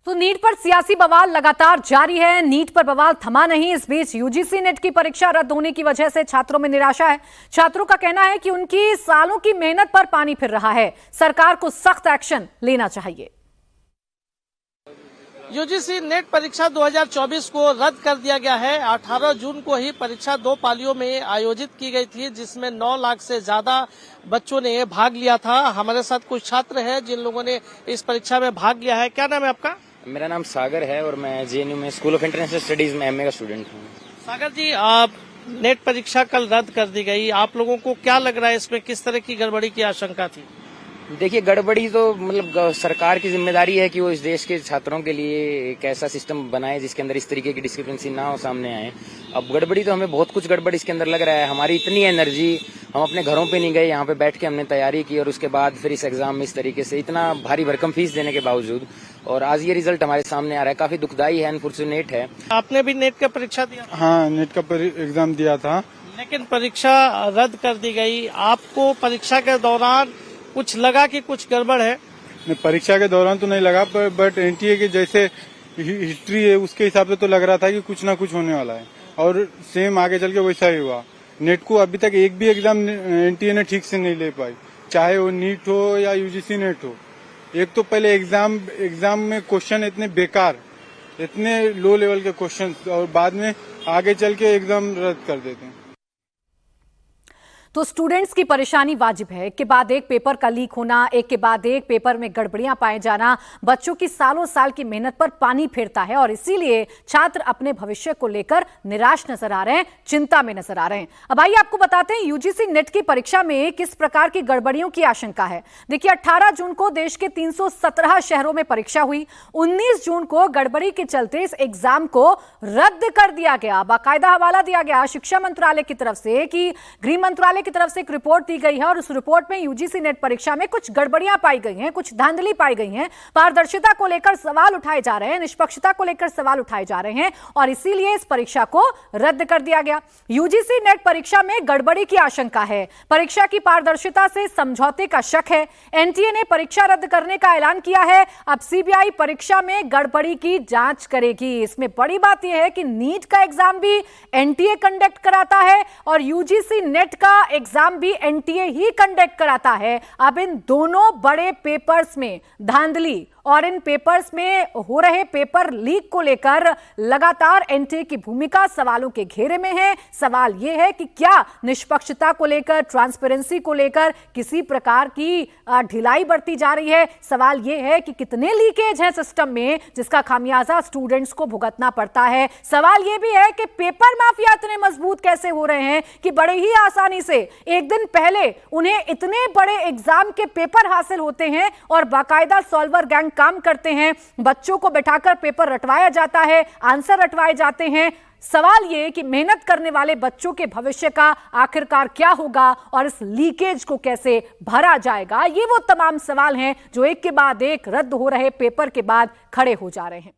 तो नीट पर सियासी बवाल लगातार जारी है। नीट पर बवाल थमा नहीं। इस बीच यूजीसी नेट की परीक्षा रद्द होने की वजह से छात्रों में निराशा है। छात्रों का कहना है कि उनकी सालों की मेहनत पर पानी फिर रहा है। सरकार को सख्त एक्शन लेना चाहिए। यूजीसी नेट परीक्षा 2024 को रद्द कर दिया गया है। 18 जून को ही परीक्षा 2 पालियों में आयोजित की गई थी, जिसमें 9 लाख से ज्यादा बच्चों ने भाग लिया था। हमारे साथ कुछ छात्र हैं जिन लोगों ने इस परीक्षा में भाग लिया है। क्या नाम है आपका? मेरा नाम सागर है और मैं जेएनयू में स्कूल ऑफ इंटरनेशनल स्टडीज में एमए का स्टूडेंट हूँ। सागर जी, आप नेट परीक्षा कल रद्द कर दी गई, आप लोगों को क्या लग रहा है, इसमें किस तरह की गड़बड़ी की आशंका थी? देखिए, गड़बड़ी तो मतलब सरकार की जिम्मेदारी है कि वो इस देश के छात्रों के लिए एक ऐसा सिस्टम बनाए जिसके अंदर इस तरीके की डिस्क्रिपेंसी ना हो सामने आए। अब गड़बड़ी तो हमें बहुत कुछ गड़बड़ी इसके अंदर लग रहा है। हमारी इतनी एनर्जी, हम अपने घरों पे नहीं गए, यहाँ पे बैठ के हमने तैयारी की और उसके बाद फिर इस एग्जाम में इस तरीके से इतना भारी भरकम फीस देने के बावजूद और आज ये रिजल्ट हमारे सामने आ रहा है, काफी दुखदाई है, अनफॉर्चुनेट है। आपने भी नेट का परीक्षा दिया? हाँ, नेट का एग्जाम दिया था, लेकिन परीक्षा रद्द कर दी गई। आपको परीक्षा के दौरान कुछ लगा कि कुछ गड़बड़ है? परीक्षा के दौरान तो नहीं लगा, बट एनटीए के जैसे हिस्ट्री है उसके हिसाब से तो लग रहा था कि कुछ ना कुछ होने वाला है और सेम आगे चल के वैसा ही हुआ। नेट को अभी तक एक भी एग्जाम एनटीए ने ठीक से नहीं ले पाई, चाहे वो नीट हो या यूजीसी नेट हो। एक तो पहले एग्जाम में क्वेश्चन इतने बेकार, इतने लो लेवल के क्वेश्चन, और बाद में आगे चल के एग्जाम रद्द कर देते हैं। तो स्टूडेंट्स की परेशानी वाजिब है। एक के बाद एक पेपर का लीक होना, एक के बाद एक पेपर में गड़बड़ियां पाए जाना बच्चों की सालों साल की मेहनत पर पानी फेरता है और इसीलिए छात्र अपने भविष्य को लेकर निराश नजर आ रहे हैं, चिंता में नजर आ रहे हैं। अब आइए आपको बताते हैं यूजीसी नेट की परीक्षा में किस प्रकार की गड़बड़ियों की आशंका है। देखिए, 18 जून को देश के 317 शहरों में परीक्षा हुई। 19 जून को गड़बड़ी के चलते इस एग्जाम को रद्द कर दिया गया। बाकायदा हवाला दिया गया शिक्षा मंत्रालय की तरफ से कि गृह मंत्रालय की तरफ से एक रिपोर्ट दी गई है और उस रिपोर्ट में यूजीसी नेट परीक्षा में कुछ गड़बड़ियां पाई गई हैं, कुछ धांधली पाई गई हैं, पारदर्शिता को लेकर सवाल उठाए जा रहे हैं, निष्पक्षता को लेकर सवाल उठाए जा रहे हैं और इसीलिए इस परीक्षा को रद्द कर दिया गया। यूजीसी नेट परीक्षा में गड़बड़ी की आशंका है, परीक्षा की पारदर्शिता से समझौते का शक है। एनटीए ने परीक्षा रद्द करने का ऐलान किया है। अब सीबीआई परीक्षा में गड़बड़ी की जांच करेगी। इसमें बड़ी बात यह है कि नीट का एग्जाम भी एनटीए कंडक्ट कराता है और यूजीसी नेट का एग्जाम भी एनटीए ही कंडक्ट कराता है। अब इन दोनों बड़े पेपर्स में धांधली और इन पेपर्स में हो रहे पेपर लीक को लेकर लगातार एनटीए की भूमिका सवालों के घेरे में है। सवाल यह है कि क्या निष्पक्षता को लेकर, ट्रांसपेरेंसी को लेकर किसी प्रकार की ढिलाई बरती जा रही है। सवाल यह है कि कितने लीकेज है सिस्टम में जिसका खामियाजा स्टूडेंट्स को भुगतना पड़ता है। सवाल यह भी है कि पेपर माफिया इतने मजबूत कैसे हो रहे हैं कि बड़े ही आसानी से एक दिन पहले उन्हें इतने बड़े एग्जाम के पेपर हासिल होते हैं और बाकायदा सॉल्वर गैंग काम करते हैं। बच्चों को बैठाकर पेपर रटवाया जाता है, आंसर रटवाए जाते हैं। सवाल ये कि मेहनत करने वाले बच्चों के भविष्य का आखिरकार क्या होगा और इस लीकेज को कैसे भरा जाएगा, ये वो तमाम सवाल हैं जो एक के बाद एक रद्द हो रहे पेपर के बाद खड़े हो जा रहे हैं।